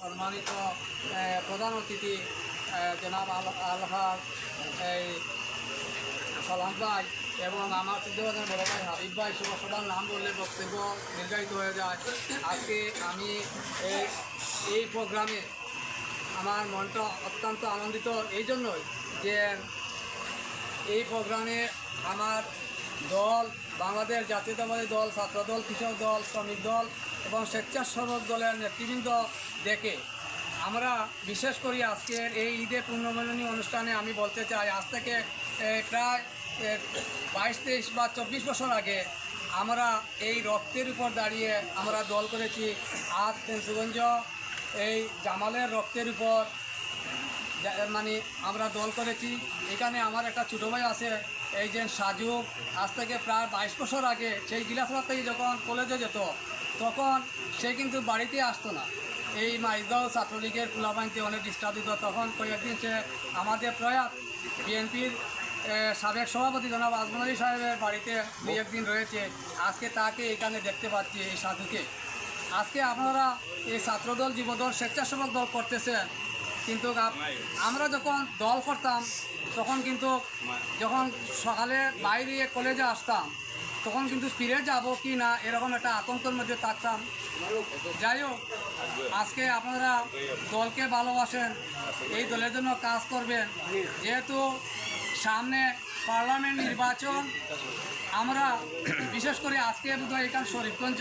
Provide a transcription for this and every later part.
সম্মানিত প্রধান অতিথি জনাব আলহাজ এই সালাম ভাই এবং আমার সিদ্ধবাজার বড় ভাই হাবিব ভাই সবার নাম বললে বক্তব্য নির্ধারিত হয়ে যায়। আজকে আমি এই প্রোগ্রামে আমার মনটা অত্যন্ত আনন্দিত এই জন্যই যে এই প্রোগ্রামে আমার দল বাংলাদেশ জাতীয়তাবাদী দল, ছাত্রদল, কৃষক দল, শ্রমিক দল এবং স্বেচ্ছাসেবক দলের নেতৃবৃন্দ দেখে আমরা বিশেষ করে আজকের এই ঈদে পুণ্যমিলনী অনুষ্ঠানে আমি বলতে চাই, আজ থেকে প্রায় 22-23 বা 24 বছর আগে আমরা এই রক্তের উপর দাঁড়িয়ে আমরা দল করেছি। আজ ফেন্সগঞ্জ এই জামালের রক্তের উপর মানে আমরা দল করেছি। এখানে আমার একটা ছোটো ভাই আছে, এই যে সাজু, আজ থেকে প্রায় 22 বছর আগে সেই গিলাসপাড়া থেকে যখন কলেজে যেত তখন সে কিন্তু বাড়িতে আসতো না। এই মাইজগাঁও ছাত্রলীগের কুলাবাইনতে অনেক ডিস্টার্ব দিত। তখন কয়েকদিন সে আমাদের প্রয়াত বিএনপির সাবেক সভাপতি জনাব আজমল আলী সাহেবের বাড়িতে 2-1 দিন রয়েছে। আজকে তাকে এখানে দেখতে পাচ্ছি, এই সাধুকে। আজকে আপনারা এই ছাত্রদল, যুবদল, স্বেচ্ছাসেবক দল করতেছেন, কিন্তু আমরা যখন দল করতাম তখন কিন্তু যখন সকালে বাইরে কলেজে আসতাম তখন কিন্তু ফিরে যাব কি না এরকম একটা আতঙ্কের মধ্যে থাকতাম। যাই হোক, আজকে আপনারা দলকে ভালোবাসেন, এই দলের জন্য কাজ করবেন। যেহেতু সামনে পার্লামেন্ট নির্বাচন, আমরা বিশেষ করে আজকে বোধহয় এখানে শরীফগঞ্জ,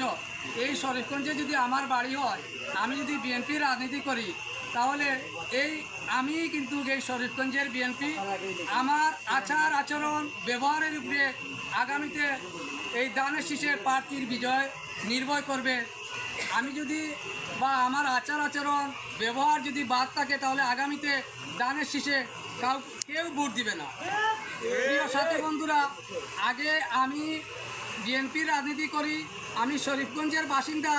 এই শরীফগঞ্জে যদি আমার বাড়ি হয়, আমি যদি বিএনপির রাজনীতি করি তাহলে আমি কিন্তু এই শরীফগঞ্জের বিএনপি আমার আচার আচরণ ব্যবহারের উপরে আগামীতে এই দানের শীষের প্রার্থীর বিজয় নির্ভর করবে। আমি যদি বা আমার আচার আচরণ ব্যবহার যদি বাদ থাকে তাহলে আগামীতে দানের শীষে কেউ ভোট দিবে না। প্রিয় সাথী বন্ধুরা, আগে আমি বিএনপির রাজনীতি করি, আমি শরীফগঞ্জের বাসিন্দা,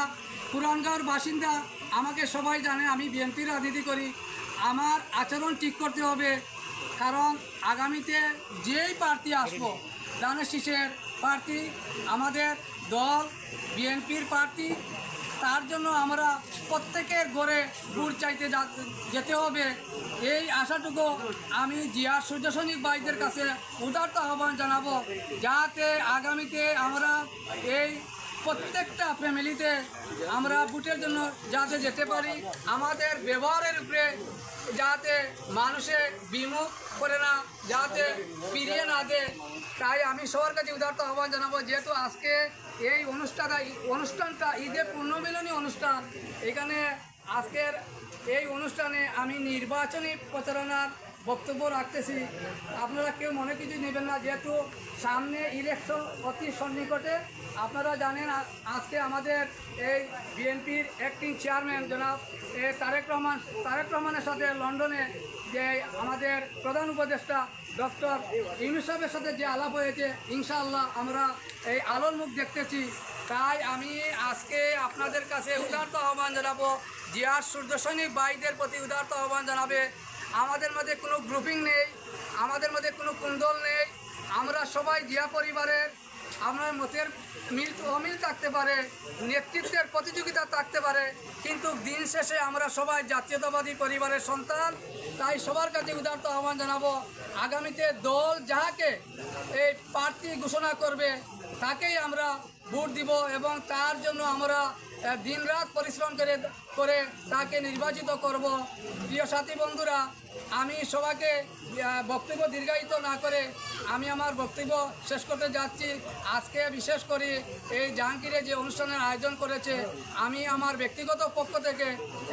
পুরানগাঁওর বাসিন্দা, আমাকে সবাই জানে আমি বিএনপির রাজনীতি করি। আমার আচরণ ঠিক করতে হবে, কারণ আগামীতে যেই প্রার্থী আসবো দানের শীষের প্রার্থী, আমাদের দল বিএনপির প্রার্থী, তার জন্য আমরা প্রত্যেকের ঘরে ভোট চাইতে যেতে হবে। এই আশাটুকু আমি জিয়ার সূর্যসৈনিক ভাইদের কাছে উদারত আহ্বান জানাবো, যাতে আগামীতে আমরা এই প্রত্যেকটা ফ্যামিলিতে আমরা ভোটের জন্য যাতে যেতে পারি, আমাদের ব্যবহারের উপরে যাতে মানুষে বিমুখ করে না, যাতে ফিরিয়ে না দেয়। তাই আমি সবার কাছে উদারত আহ্বান জানাবো, যেহেতু আজকে এই অনুষ্ঠানটা ঈদের পুণ্যমিলনী অনুষ্ঠান, এখানে আজকের এই অনুষ্ঠানে আমি নির্বাচনী প্রচারণার বক্তব্য রাখতেছি। আপনারা কেউ মনে কিছু নেবেন না, যেহেতু সামনে ইলেকশন অতি সন্নিকটে। আপনারা জানেন আজকে আমাদের এই বিএনপির অ্যাক্টিং চেয়ারম্যান জনাব তারেক রহমানের সাথে লন্ডনে যে আমাদের প্রধান উপদেষ্টা ডক্টর ইউনূস সাহেবের সাথে যে আলাপ হয়েছে, ইনশাআল্লাহ আমরা এই আলোর মুখ দেখতেছি। তাই আমি আজকে আপনাদের কাছে উদারত আহ্বান জানাবো, জিয়ার সূর্যসৈনিক ভাইদের প্রতি উদারত আহ্বান জানাবে। আমাদের মধ্যে কোনো গ্রুপিং নেই, আমাদের মধ্যে কোনো কুন্দল নেই, আমরা সবাই জিয়া পরিবারের। আপনার মতের অমিল থাকতে পারে, নেতৃত্বের প্রতিযোগিতা থাকতে পারে, কিন্তু দিন শেষে আমরা সবাই জাতীয়তাবাদী পরিবারের সন্তান। তাই সবার কাছে উদারত আহ্বান জানাবো, আগামীতে দল যাহাকে এই প্রার্থী ঘোষণা করবে তাকেই আমরা ভোট দিব এবং তার জন্য আমরা দিনরাত পরিশ্রম করে তাকে নির্বাচিত করব। প্রিয় সাথী বন্ধুরা, আমি সবাইকে বক্তব্য দীর্ঘায়িত না করে আমি আমার বক্তব্য শেষ করতে যাচ্ছি। আজকে বিশেষ করে এই জাহাঙ্গীরে যে অনুষ্ঠানের আয়োজন করেছে, আমি আমার ব্যক্তিগত পক্ষ থেকে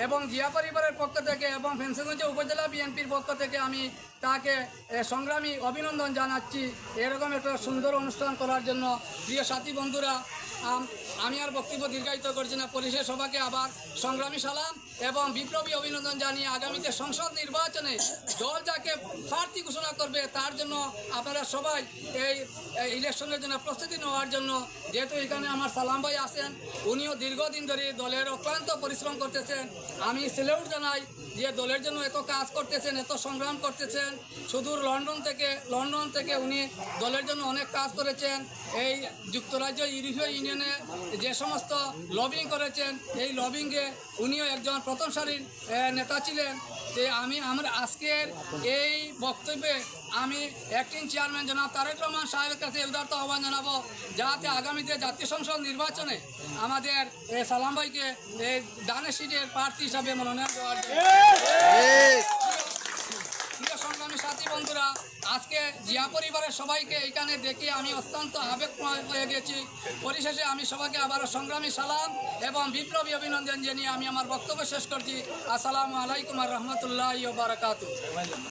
এবং জিয়া পরিবারের পক্ষ থেকে এবং ফেন্সগঞ্জ উপজেলা বিএনপির পক্ষ থেকে আমি তাকে সংগ্রামী অভিনন্দন জানাচ্ছি এরকম একটা সুন্দর অনুষ্ঠান করার জন্য। প্রিয় সাথী বন্ধুরা, আমি আর বক্তব্য দীর্ঘায়িত করছি না। পরিশেষে সবাইকে আবার সংগ্রামী সালাম এবং বিপ্লবী অভিনন্দন জানিয়ে আগামীতে সংসদ নির্বাচনে দল যাকে প্রার্থী ঘোষণা করবে তার জন্য আপনারা সবাই এই ইলেকশনের জন্য প্রস্তুতি নেওয়ার জন্য, যেহেতু এখানে আমার সালাম ভাই আছেন, উনিও দীর্ঘদিন ধরে দলের অক্লান্ত পরিশ্রম করতেছেন। আমি সেলিউট জানাই যে দলের জন্য এত কাজ করতেছেন, এত সংগ্রাম করতেছেন। সুদূর লন্ডন থেকে উনি দলের জন্য অনেক কাজ করেছেন। এই যুক্তরাজ্য ইউরোপীয় ইউনিয়নে যে সমস্ত লবিং করেছেন, এই লবিংয়ে উনিও একজন প্রথম সারির নেতা ছিলেন। যে আমার আজকের এই বক্তব্যে আমি অ্যাক্টিং চেয়ারম্যান জনাব তারেক রহমান সাহেবের কাছে উদারত আহ্বান জানাবো, যাতে আগামীতে জাতীয় সংসদ নির্বাচনে আমাদের সালাম ভাইকে দানের সিটের প্রার্থী হিসাবে মনোনয়ন দেওয়ার জন্য। প্রিয় সংগ্রামী সাথী বন্ধুরা, আজকে জিয়া পরিবারের সবাইকে এখানে দেখে আমি অত্যন্ত আবেগময় হয়ে গেছি। পরিশেষে আমি সবাইকে আবারও সংগ্রামী সালাম এবং বিপ্লবী অভিনন্দন জানিয়ে আমি আমার বক্তব্য শেষ করছি। আসসালামু আলাইকুম ওয়া রাহমাতুল্লাহি ওয়া বারাকাতুহু।